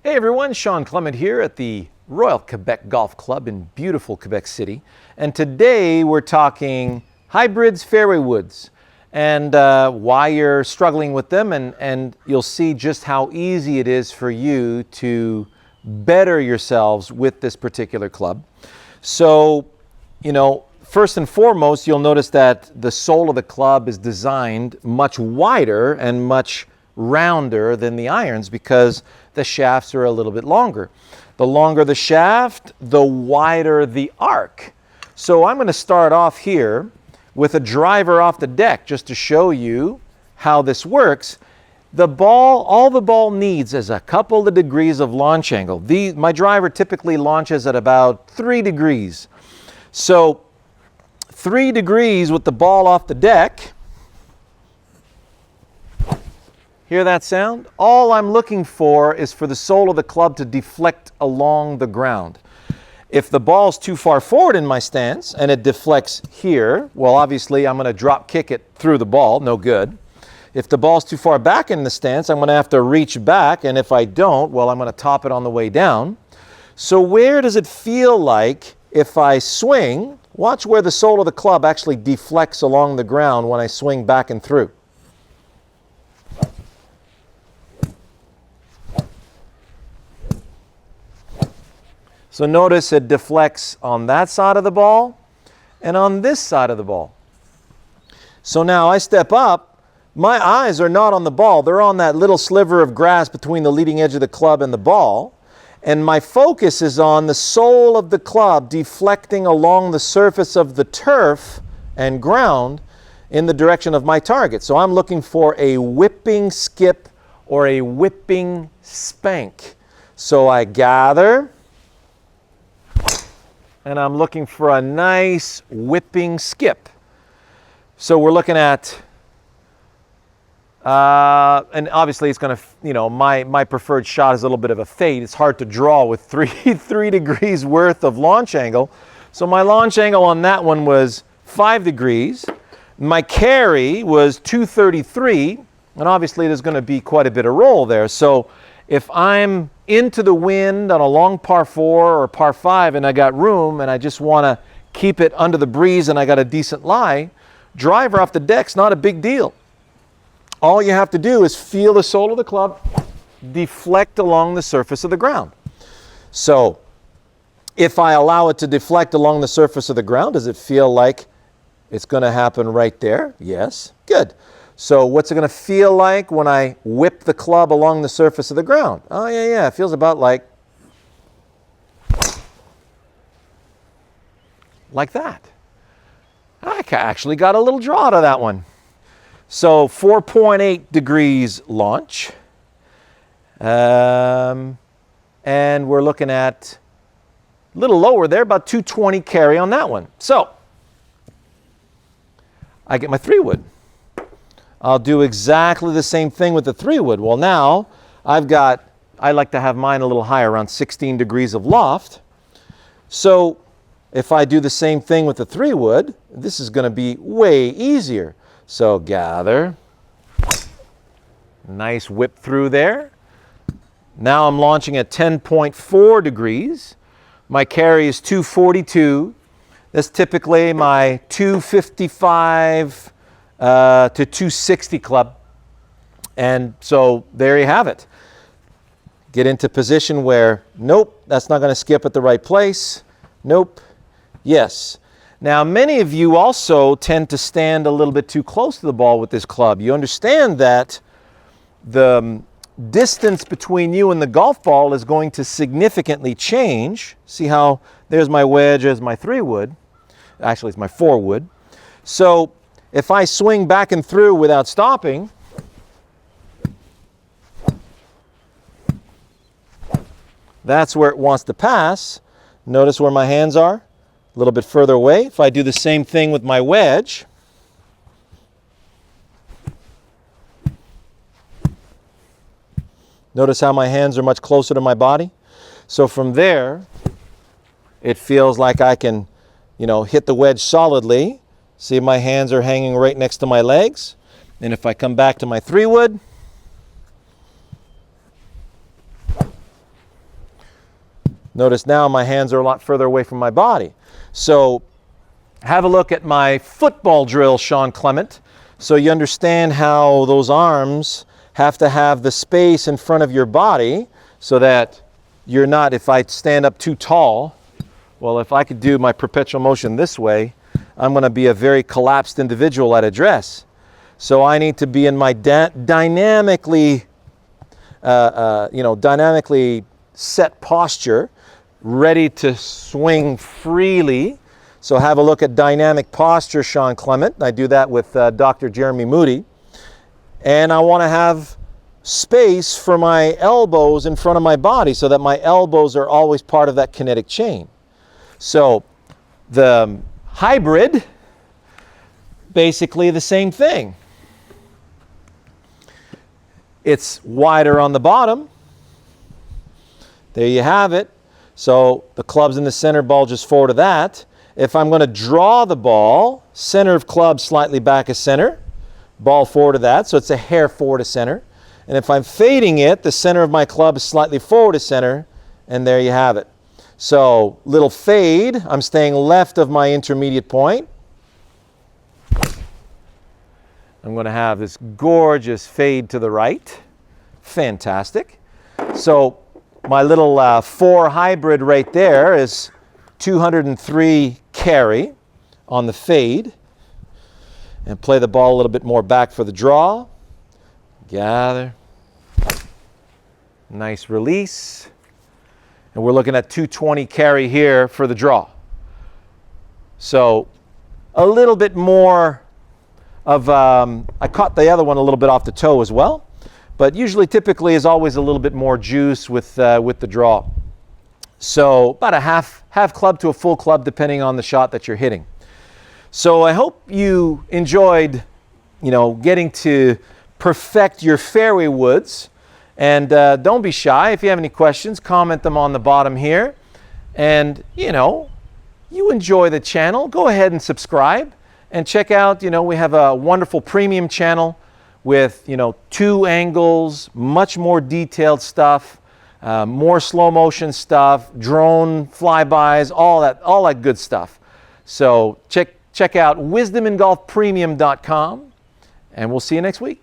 Hey everyone, Sean Clement here at the Royal Quebec Golf Club in beautiful Quebec City. And today we're talking hybrids, fairway woods, and why you're struggling with them. And you'll see just how easy it is for you to better yourselves with this particular club. So, first and foremost, you'll notice that the sole of the club is designed much wider and much rounder than the irons because the shafts are a little bit longer. The longer the shaft, the wider the arc. So I'm going to start off here with a driver off the deck just to show you how this works. All the ball needs is a couple of degrees of launch angle. My driver typically launches at about 3 degrees. So 3 degrees with the ball off the deck. Hear that sound? All I'm looking for is for the sole of the club to deflect along the ground. If the ball's too far forward in my stance and it deflects here, well, obviously I'm going to drop kick it through the ball, no good. If the ball's too far back in the stance, I'm going to have to reach back, and if I don't, well, I'm going to top it on the way down. So where does it feel like if I swing? Watch where the sole of the club actually deflects along the ground when I swing back and through. So notice it deflects on that side of the ball and on this side of the ball. So now I step up, my eyes are not on the ball, they're on that little sliver of grass between the leading edge of the club and the ball, and my focus is on the sole of the club deflecting along the surface of the turf and ground in the direction of my target. So I'm looking for a whipping skip or a whipping spank. So I gather, and I'm looking for a nice whipping skip. So we're looking at, and obviously it's going to, my preferred shot is a little bit of a fade. It's hard to draw with three degrees worth of launch angle. So my launch angle on that one was 5 degrees. My carry was 233, and obviously there's going to be quite a bit of roll there. So if I'm into the wind on a long par 4 or par 5 and I got room and I just want to keep it under the breeze and I got a decent lie, driver off the deck's not a big deal. All you have to do is feel the sole of the club deflect along the surface of the ground. So if I allow it to deflect along the surface of the ground, does it feel like it's going to happen right there? Yes. Good. So what's it going to feel like when I whip the club along the surface of the ground? Oh, yeah, it feels about like that. I actually got a little draw out of that one. So 4.8 degrees launch. And we're looking at a little lower there, about 220 carry on that one. So I get my 3-wood. I'll do exactly the same thing with the 3-wood. Well, now I like to have mine a little higher, around 16 degrees of loft. So if I do the same thing with the 3-wood, this is going to be way easier. So gather, nice whip through there. Now I'm launching at 10.4 degrees. My carry is 242. That's typically my 255 to 260 club. And so there you have it. Get into position where, nope, that's not going to skip at the right place. Nope. Yes. Now, many of you also tend to stand a little bit too close to the ball with this club. You understand that the distance between you and the golf ball is going to significantly change. See how there's my wedge, there's my 3-wood. Actually, it's my 4-wood. So if I swing back and through without stopping, that's where it wants to pass. Notice where my hands are, a little bit further away. If I do the same thing with my wedge, notice how my hands are much closer to my body. So from there, it feels like I can, hit the wedge solidly. See, my hands are hanging right next to my legs. And if I come back to my 3-wood, Notice now my hands are a lot further away from my body. So have a look at my football drill, Sean Clement, so you understand how those arms have to have the space in front of your body so that you're not, if I stand up too tall, well, if I could do my perpetual motion this way, I'm going to be a very collapsed individual at address. So I need to be in my dynamically set posture, ready to swing freely. So have a look at dynamic posture, Sean Clement. I do that with Dr. Jeremy Moody. And I want to have space for my elbows in front of my body so that my elbows are always part of that kinetic chain. So the hybrid, basically the same thing. It's wider on the bottom. There you have it. So the club's in the center, ball just forward of that. If I'm going to draw the ball, center of club slightly back of center, ball forward of that, so it's a hair forward of center. And if I'm fading it, the center of my club is slightly forward of center, and there you have it. So little fade, I'm staying left of my intermediate point. I'm going to have this gorgeous fade to the right. Fantastic. So my little 4 hybrid right there is 203 carry on the fade. And play the ball a little bit more back for the draw. Gather. Nice release. And we're looking at 220 carry here for the draw. So a little bit more of, I caught the other one a little bit off the toe as well, but usually typically is always a little bit more juice with the draw. So about a half club to a full club depending on the shot that you're hitting. So I hope you enjoyed, getting to perfect your fairway woods. And don't be shy. If you have any questions, comment them on the bottom here. And, you enjoy the channel, go ahead and subscribe. And check out, we have a wonderful premium channel with, 2 angles, much more detailed stuff, more slow motion stuff, drone flybys, all that good stuff. So check out wisdomingolfpremium.com, and we'll see you next week.